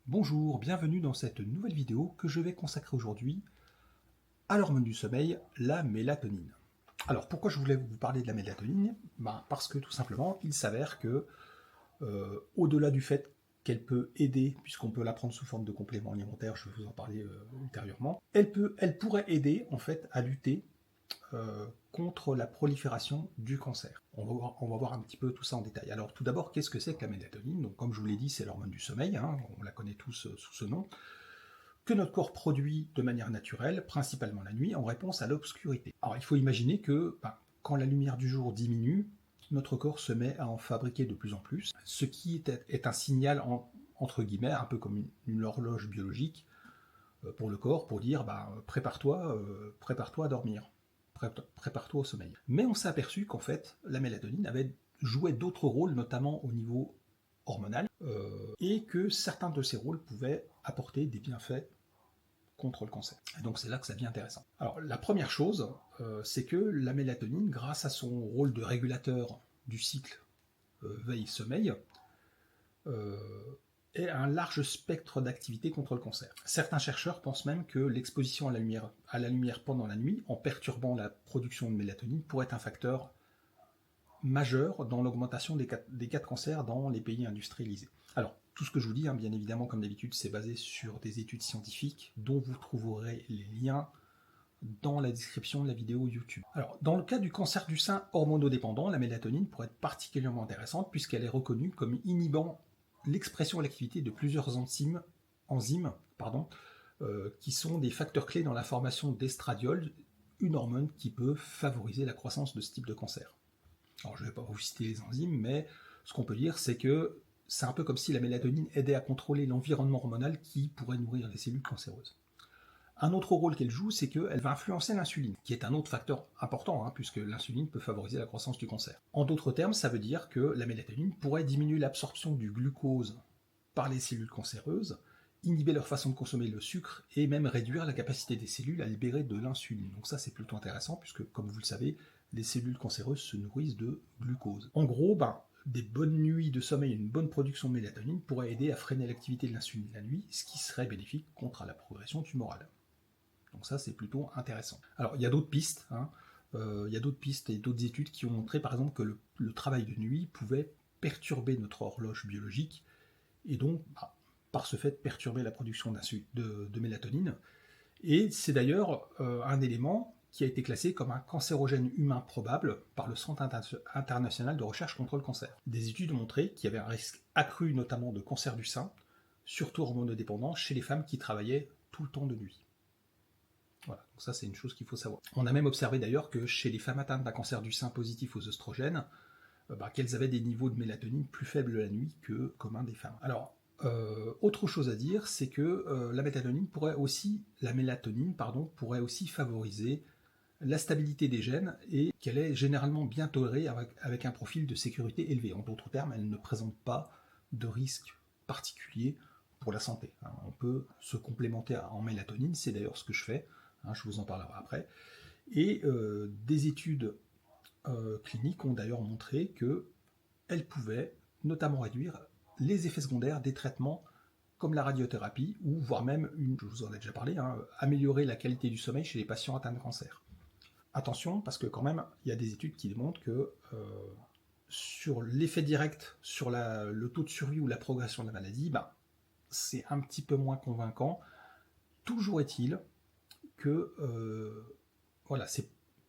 Bonjour, bienvenue dans cette nouvelle vidéo que je vais consacrer aujourd'hui à l'hormone du sommeil, la mélatonine. Alors pourquoi je voulais vous parler de la mélatonine? Parce que tout simplement, il s'avère que, au-delà du fait qu'elle peut aider, puisqu'on peut la prendre sous forme de complément alimentaire, je vais vous en parler ultérieurement, elle pourrait aider en fait à lutter contre la prolifération du cancer. On va voir un petit peu tout ça en détail. Alors tout d'abord, qu'est-ce que c'est que la mélatonine? Donc comme je vous l'ai dit, c'est l'hormone du sommeil, hein, on la connaît tous sous ce nom, que notre corps produit de manière naturelle, principalement la nuit, en réponse à l'obscurité. Alors il faut imaginer que quand la lumière du jour diminue, notre corps se met à en fabriquer de plus en plus, ce qui est un signal entre guillemets, un peu comme une horloge biologique pour le corps, pour dire prépare-toi à dormir, prépare-toi au sommeil. Mais on s'est aperçu qu'en fait, la mélatonine avait joué d'autres rôles, notamment au niveau hormonal, et que certains de ces rôles pouvaient apporter des bienfaits contre le cancer. Et donc c'est là que ça devient intéressant. Alors la première chose, c'est que la mélatonine, grâce à son rôle de régulateur du cycle veille-sommeil, euh, ait un large spectre d'activité contre le cancer. Certains chercheurs pensent même que l'exposition à la lumière pendant la nuit, en perturbant la production de mélatonine, pourrait être un facteur majeur dans l'augmentation des cas de cancer dans les pays industrialisés. Alors, tout ce que je vous dis, bien évidemment, comme d'habitude, c'est basé sur des études scientifiques dont vous trouverez les liens dans la description de la vidéo YouTube. Alors, dans le cas du cancer du sein hormonodépendant, la mélatonine pourrait être particulièrement intéressante puisqu'elle est reconnue comme inhibant l'expression et l'activité de plusieurs enzymes qui sont des facteurs clés dans la formation d'estradiol, une hormone qui peut favoriser la croissance de ce type de cancer. Alors, je ne vais pas vous citer les enzymes, mais ce qu'on peut dire, c'est que c'est un peu comme si la mélatonine aidait à contrôler l'environnement hormonal qui pourrait nourrir les cellules cancéreuses. Un autre rôle qu'elle joue, c'est qu'elle va influencer l'insuline, qui est un autre facteur important, puisque l'insuline peut favoriser la croissance du cancer. En d'autres termes, ça veut dire que la mélatonine pourrait diminuer l'absorption du glucose par les cellules cancéreuses, inhiber leur façon de consommer le sucre et même réduire la capacité des cellules à libérer de l'insuline. Donc ça, c'est plutôt intéressant, puisque comme vous le savez, les cellules cancéreuses se nourrissent de glucose. En gros, des bonnes nuits de sommeil et une bonne production de mélatonine pourraient aider à freiner l'activité de l'insuline la nuit, ce qui serait bénéfique contre la progression tumorale. Donc ça, c'est plutôt intéressant. Alors, il y a d'autres pistes, il y a d'autres pistes et d'autres études qui ont montré, par exemple, que le travail de nuit pouvait perturber notre horloge biologique et donc, par ce fait, perturber la production de mélatonine. Et c'est d'ailleurs un élément qui a été classé comme un cancérogène humain probable par le Centre international de recherche contre le cancer. Des études ont montré qu'il y avait un risque accru, notamment de cancer du sein, surtout hormonodépendant, chez les femmes qui travaillaient tout le temps de nuit. Voilà, donc ça c'est une chose qu'il faut savoir. On a même observé d'ailleurs que chez les femmes atteintes d'un cancer du sein positif aux œstrogènes, qu'elles avaient des niveaux de mélatonine plus faibles la nuit que commun des femmes. Alors, autre chose à dire, c'est que la mélatonine pourrait aussi favoriser la stabilité des gènes et qu'elle est généralement bien tolérée avec un profil de sécurité élevé. En d'autres termes, elle ne présente pas de risque particulier pour la santé. On peut se complémenter en mélatonine, c'est d'ailleurs ce que je fais, je vous en parlerai après. Et des études cliniques ont d'ailleurs montré qu'elle pouvait notamment réduire les effets secondaires des traitements comme la radiothérapie, ou voire même, je vous en ai déjà parlé, améliorer la qualité du sommeil chez les patients atteints de cancer. Attention, parce que quand même, il y a des études qui démontrent que sur l'effet direct sur le taux de survie ou la progression de la maladie, c'est un petit peu moins convaincant. Toujours est-il que voilà,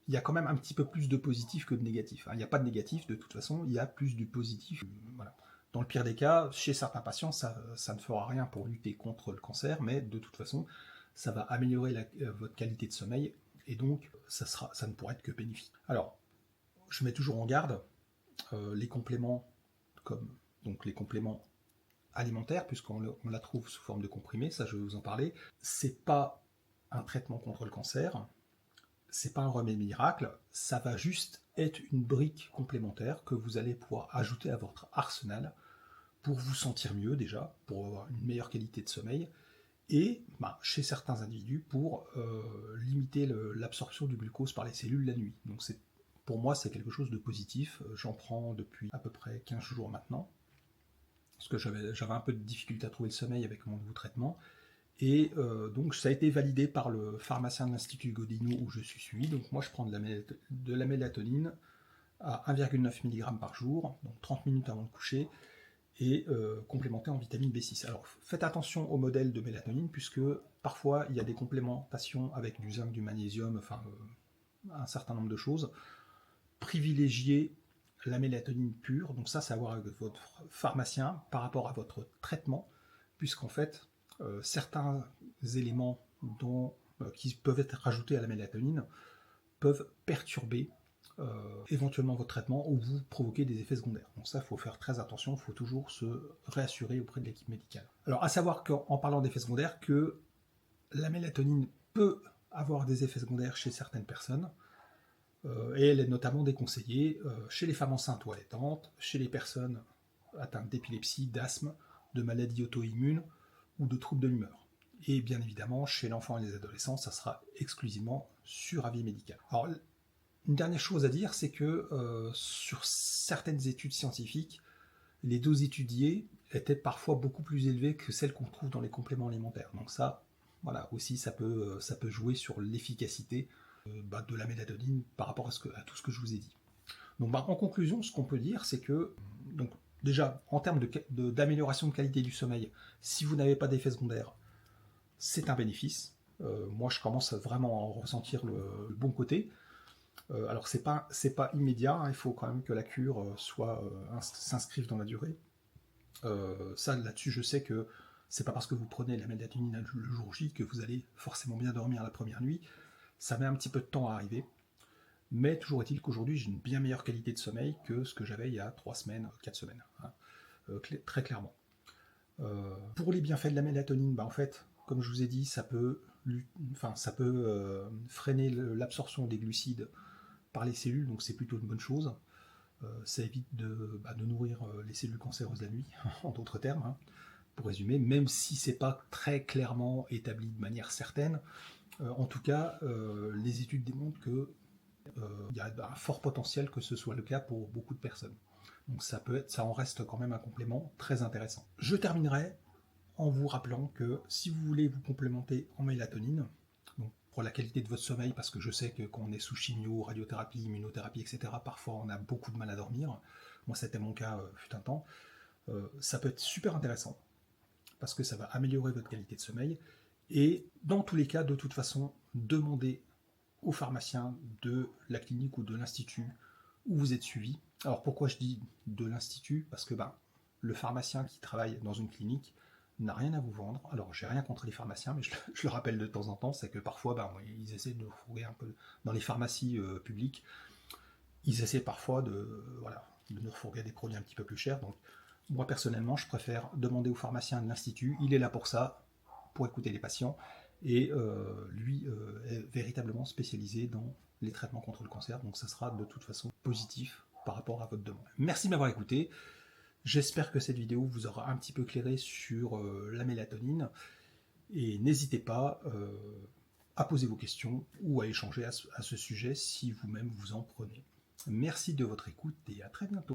il y a quand même un petit peu plus de positif que de négatif. Il n'y a pas de négatif, de toute façon, il y a plus du positif. Voilà. Dans le pire des cas, chez certains patients, ça ne fera rien pour lutter contre le cancer, mais de toute façon, ça va améliorer votre qualité de sommeil, et donc ça ne pourra être que bénéfique. Alors, je mets toujours en garde les compléments, comme donc les compléments alimentaires, puisqu'on la trouve sous forme de comprimés, ça je vais vous en parler. C'est pas un traitement contre le cancer, c'est pas un remède miracle, ça va juste être une brique complémentaire que vous allez pouvoir ajouter à votre arsenal pour vous sentir mieux déjà, pour avoir une meilleure qualité de sommeil, et chez certains individus pour limiter l'absorption du glucose par les cellules la nuit. Donc pour moi c'est quelque chose de positif, j'en prends depuis à peu près 15 jours maintenant, parce que j'avais un peu de difficulté à trouver le sommeil avec mon nouveau traitement. Et donc ça a été validé par le pharmacien de l'Institut Godino où je suis suivi. Donc moi je prends de la mélatonine à 1,9 mg par jour, donc 30 minutes avant le coucher, et complémenté en vitamine B6. Alors faites attention au modèle de mélatonine, puisque parfois il y a des complémentations avec du zinc, du magnésium, enfin un certain nombre de choses. Privilégiez la mélatonine pure, donc ça c'est à voir avec votre pharmacien par rapport à votre traitement, puisqu'en fait certains éléments qui peuvent être rajoutés à la mélatonine peuvent perturber éventuellement votre traitement ou vous provoquer des effets secondaires. Donc ça, il faut faire très attention, il faut toujours se réassurer auprès de l'équipe médicale. Alors, à savoir qu'en parlant d'effets secondaires, que la mélatonine peut avoir des effets secondaires chez certaines personnes, et elle est notamment déconseillée chez les femmes enceintes ou allaitantes, chez les personnes atteintes d'épilepsie, d'asthme, de maladies auto-immunes ou de troubles de l'humeur. Et bien évidemment, chez l'enfant et les adolescents, ça sera exclusivement sur avis médical. Alors, une dernière chose à dire, c'est que sur certaines études scientifiques, les doses étudiées étaient parfois beaucoup plus élevées que celles qu'on trouve dans les compléments alimentaires. Donc ça, voilà, aussi ça peut jouer sur l'efficacité de la mélatonine par rapport à tout ce que je vous ai dit. Donc en conclusion, ce qu'on peut dire, c'est que donc, déjà, en termes d'amélioration de qualité du sommeil, si vous n'avez pas d'effets secondaires, c'est un bénéfice. Moi, je commence vraiment à en ressentir le bon côté. Alors c'est pas immédiat, hein, il faut quand même que la cure s'inscrive dans la durée. Ça là-dessus, je sais que c'est pas parce que vous prenez la mélatonine le jour J que vous allez forcément bien dormir la première nuit. Ça met un petit peu de temps à arriver, mais toujours est-il qu'aujourd'hui j'ai une bien meilleure qualité de sommeil que ce que j'avais il y a 3 semaines, 4 semaines, hein, très clairement. Pour les bienfaits de la mélatonine, en fait, comme je vous ai dit, ça peut freiner l'absorption des glucides par les cellules, donc c'est plutôt une bonne chose. Ça évite de nourrir les cellules cancéreuses la nuit, en d'autres termes, hein, pour résumer, même si c'est pas très clairement établi de manière certaine. En tout cas, les études démontrent que y a un fort potentiel que ce soit le cas pour beaucoup de personnes. Donc ça en reste quand même un complément très intéressant. Je terminerai en vous rappelant que si vous voulez vous complémenter en mélatonine, donc pour la qualité de votre sommeil, parce que je sais que quand on est sous chimio, radiothérapie, immunothérapie, etc., parfois on a beaucoup de mal à dormir. Moi, c'était mon cas fut un temps. Ça peut être super intéressant, parce que ça va améliorer votre qualité de sommeil. Et dans tous les cas, de toute façon, demandez au pharmacien de la clinique ou de l'institut où vous êtes suivi. Alors pourquoi je dis de l'institut? Parce que le pharmacien qui travaille dans une clinique n'a rien à vous vendre. Alors j'ai rien contre les pharmaciens, mais je le rappelle de temps en temps, c'est que parfois ils essaient de nous fourrer un peu dans les pharmacies publiques. Ils essaient parfois de nous refourguer des produits un petit peu plus chers. Donc moi personnellement, je préfère demander au pharmacien de l'institut. Il est là pour ça, pour écouter les patients. Et lui est véritablement spécialisé dans les traitements contre le cancer. Donc ça sera de toute façon positif par rapport à votre demande. Merci de m'avoir écouté. J'espère que cette vidéo vous aura un petit peu éclairé sur la mélatonine. Et n'hésitez pas à poser vos questions ou à échanger à ce sujet si vous-même vous en prenez. Merci de votre écoute et à très bientôt.